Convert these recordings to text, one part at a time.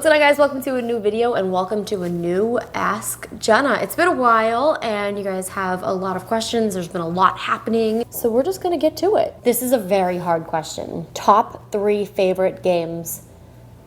What's going on, guys? Welcome to a new video and welcome to a new Ask Jenna. It's been a while and you guys have a lot of questions. There's been a lot happening, so we're just gonna get to it. This is a very hard question. Top 3 favorite games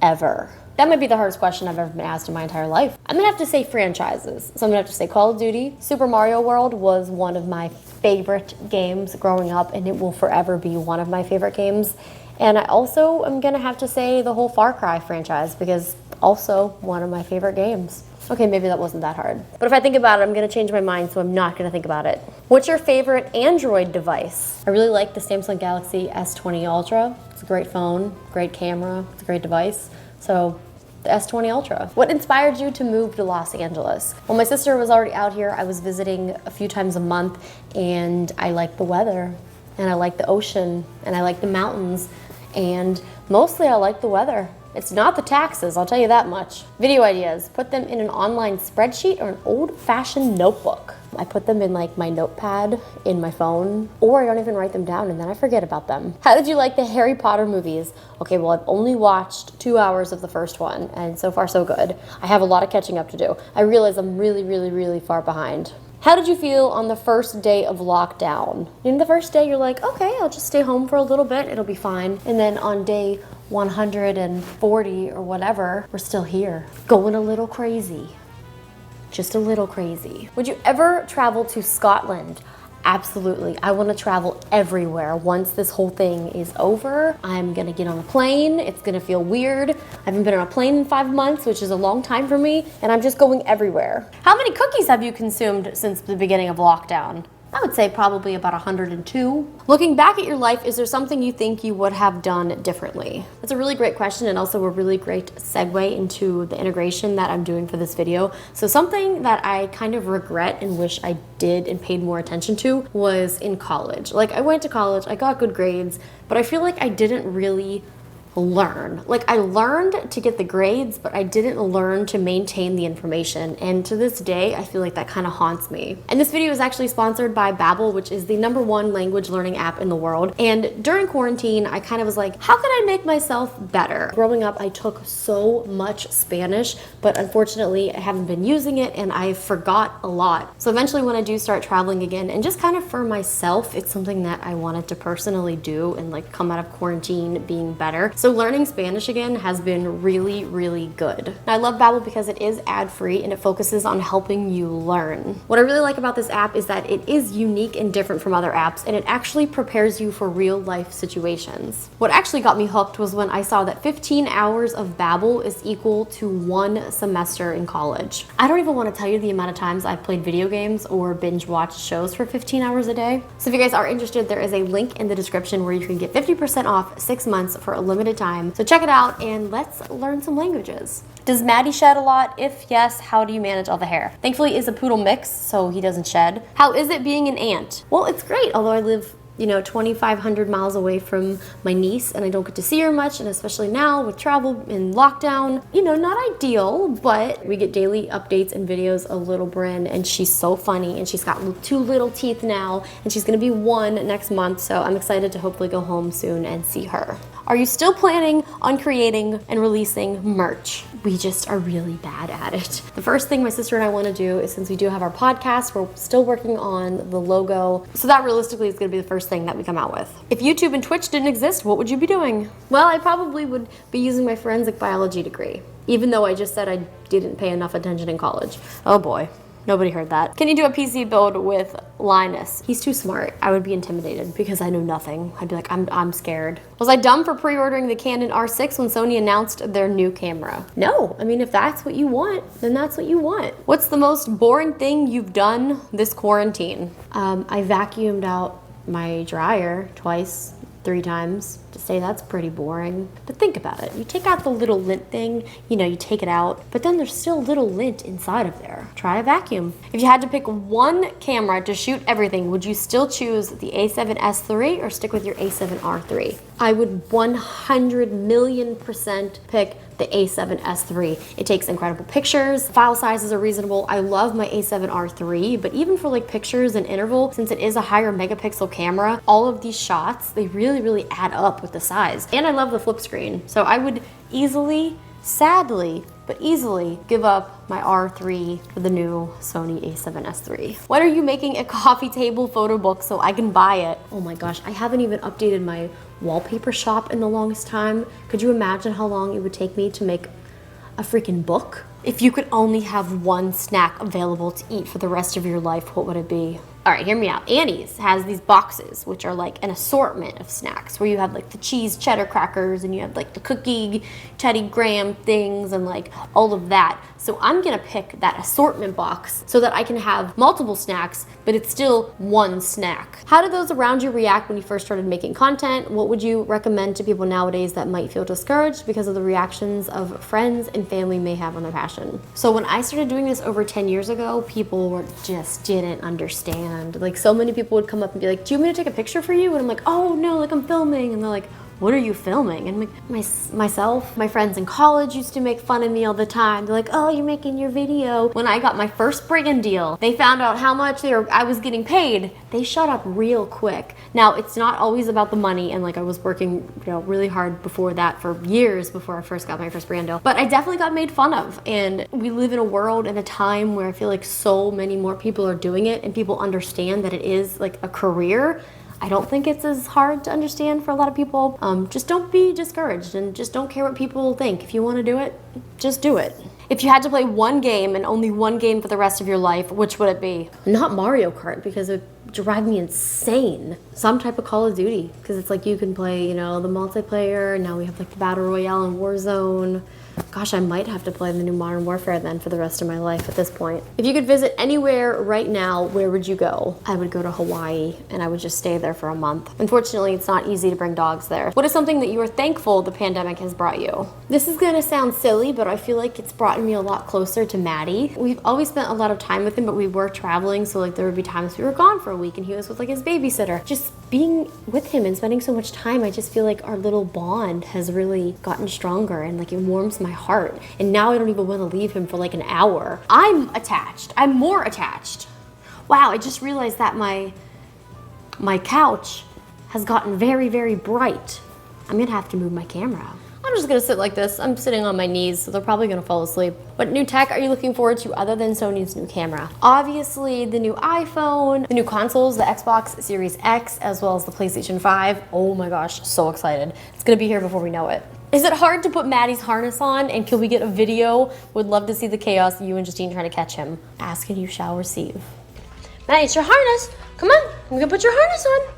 ever. That might be the hardest question I've ever been asked in my entire life. I'm gonna have to say franchises. So I'm gonna have to say Call of Duty. Super Mario World was one of my favorite games growing up, and it will forever be one of my favorite games. And I also am gonna have to say the whole Far Cry franchise, because also one of my favorite games. Okay, maybe that wasn't that hard. But if I think about it, I'm gonna change my mind, so I'm not gonna think about it. What's your favorite Android device? I really like the Samsung Galaxy S20 Ultra. It's a great phone, great camera, it's a great device. So the S20 Ultra. What inspired you to move to Los Angeles? Well, my sister was already out here. I was visiting a few times a month, and I like the weather, and I like the ocean, and I like the mountains, and mostly I like the weather. It's not the taxes, I'll tell you that much. Video ideas, put them in an online spreadsheet or an old-fashioned notebook. I put them in like my notepad in my phone, or I don't even write them down and then I forget about them. How did you like the Harry Potter movies? Okay, well, I've only watched 2 hours of the first one, and so far so good. I have a lot of catching up to do. I realize I'm really far behind. How did you feel on the first day of lockdown? In the first day, you're like, okay, I'll just stay home for a little bit, it'll be fine. And then on day 140 or whatever, we're still here. Going a little crazy. Just a little crazy. Would you ever travel to Scotland? Absolutely. I want to travel everywhere. Once this whole thing is over, I'm gonna get on a plane. It's gonna feel weird. I haven't been on a plane in 5 months, which is a long time for me, and I'm just going everywhere. How many cookies have you consumed since the beginning of lockdown? I would say probably about 102. Looking back at your life, is there something you think you would have done differently? That's a really great question, and also a really great segue into the integration that I'm doing for this video. So something that I kind of regret and wish I did and paid more attention to was in college. Like, I went to college, I got good grades, but I feel like I didn't really learn. Like, I learned to get the grades, but I didn't learn to maintain the information. And to this day, I feel like that kind of haunts me. And this video is actually sponsored by Babble, which is the #1 language learning app in the world. And during quarantine, I kind of was like, how can I make myself better? Growing up, I took so much Spanish, but unfortunately, I haven't been using it and I forgot a lot. So eventually when I do start traveling again, and just kind of for myself, it's something that I wanted to personally do and like come out of quarantine being better. So learning Spanish again has been really good. And I love Babble because it is ad-free and it focuses on helping you learn. What I really like about this app is that it is unique and different from other apps, and it actually prepares you for real life situations. What actually got me hooked was when I saw that 15 hours of Babble is equal to 1 semester in college. I don't even want to tell you the amount of times I've played video games or binge watched shows for 15 hours a day. So if you guys are interested, there is a link in the description where you can get 50% off 6 months for a limited time. So check it out and let's learn some languages. Does Maddie shed a lot? If yes, how do you manage all the hair? Thankfully, he's a poodle mix, so he doesn't shed. How is it being an aunt? Well, it's great, although I live 2,500 miles away from my niece, and I don't get to see her much, and especially now with travel and lockdown, not ideal, but we get daily updates and videos of little Bryn, and she's so funny, and she's got 2 little teeth now, and she's gonna be 1 next month, so I'm excited to hopefully go home soon and see her. Are you still planning on creating and releasing merch? We just are really bad at it. The first thing my sister and I want to do is, since we do have our podcast, we're still working on the logo. So that realistically is going to be the first thing that we come out with. If YouTube and Twitch didn't exist, what would you be doing? Well, I probably would be using my forensic biology degree, even though I just said I didn't pay enough attention in college. Oh boy. Nobody heard that. Can you do a PC build with Linus? He's too smart. I would be intimidated because I know nothing. I'd be like, I'm scared. Was I dumb for pre-ordering the Canon R6 when Sony announced their new camera? No, I mean, if that's what you want, then that's what you want. What's the most boring thing you've done this quarantine? I vacuumed out my dryer twice, 3 times. To say that's pretty boring. But think about it. You take out the little lint thing, you take it out, but then there's still little lint inside of there. Try a vacuum. If you had to pick one camera to shoot everything, would you still choose the A7S III or stick with your A7R3? I would 100,000,000% pick the A7S III. It takes incredible pictures. File sizes are reasonable. I love my A7R3, but even for like pictures and interval, since it is a higher megapixel camera, all of these shots, they really add up with the size. And I love the flip screen. So I would easily sadly, but easily give up my R3 for the new Sony a7S III. When are you making a coffee table photo book so I can buy it? Oh my gosh, I haven't even updated my wallpaper shop in the longest time. Could you imagine how long it would take me to make a freaking book? If you could only have one snack available to eat for the rest of your life, what would it be? All right, hear me out. Annie's has these boxes, which are like an assortment of snacks where you have like the cheese cheddar crackers and you have like the cookie Teddy Graham things and like all of that. So I'm gonna pick that assortment box so that I can have multiple snacks, but it's still one snack. How did those around you react when you first started making content? What would you recommend to people nowadays that might feel discouraged because of the reactions of friends and family may have on their passion? So when I started doing this over 10 years ago, people just didn't understand. Like so many people would come up and be like, do you want me to take a picture for you? And I'm like, oh no, like I'm filming. And they're like, what are you filming? And I'm like, my friends in college used to make fun of me all the time. They're like, oh, you're making your video. When I got my first brand deal, they found out how much I was getting paid. They shut up real quick. Now, it's not always about the money, and like I was working, really hard before that for years before I first got my first brand deal. But I definitely got made fun of, and we live in a world and a time where I feel like so many more people are doing it, and people understand that it is like a career. I don't think it's as hard to understand for a lot of people. Just don't be discouraged and just don't care what people think. If you want to do it, just do it. If you had to play one game and only one game for the rest of your life, which would it be? Not Mario Kart, because it would drive me insane. Some type of Call of Duty, because it's like you can play, the multiplayer. Now we have like the Battle Royale and Warzone. Gosh, I might have to play the new Modern Warfare then for the rest of my life at this point. If you could visit anywhere right now, where would you go? I would go to Hawaii and I would just stay there for a month. Unfortunately, it's not easy to bring dogs there. What is something that you are thankful the pandemic has brought you? This is gonna sound silly, but I feel like it's brought me a lot closer to Maddie. We've always spent a lot of time with him, but we were traveling, so like there would be times we were gone for a week and he was with like his babysitter. Just being with him and spending so much time, I just feel like our little bond has really gotten stronger and like it warms my heart. And now I don't even want to leave him for like an hour. I'm attached. I'm more attached. Wow, I just realized that my couch has gotten very, very bright. I'm gonna have to move my camera. I'm just gonna sit like this. I'm sitting on my knees, so they're probably gonna fall asleep. What new tech are you looking forward to other than Sony's new camera? Obviously, the new iPhone, the new consoles, the Xbox Series X, as well as the PlayStation 5. Oh my gosh, so excited. It's gonna be here before we know it. Is it hard to put Maddie's harness on, and can we get a video? Would love to see the chaos of you and Justine trying to catch him. Ask and you shall receive. Maddie, it's your harness. Come on, I'm gonna put your harness on.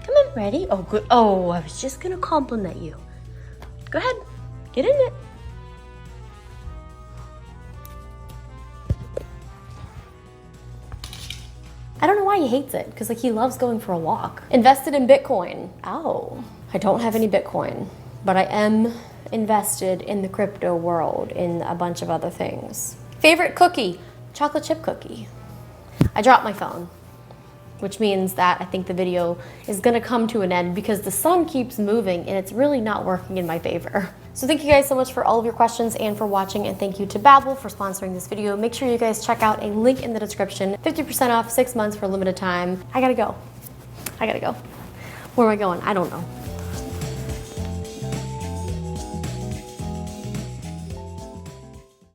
Come on, ready? Oh, good. Oh, I was just gonna compliment you. Go ahead, get in it. I don't know why he hates it, because like he loves going for a walk. Invested in Bitcoin. Oh, I don't have any Bitcoin, but I am invested in the crypto world in a bunch of other things. Favorite cookie? Chocolate chip cookie. I dropped my phone, which means that I think the video is gonna come to an end because the sun keeps moving and it's really not working in my favor. So thank you guys so much for all of your questions and for watching, and thank you to Babble for sponsoring this video. Make sure you guys check out a link in the description. 50% off, 6 months for a limited time. I gotta go. Where am I going? I don't know.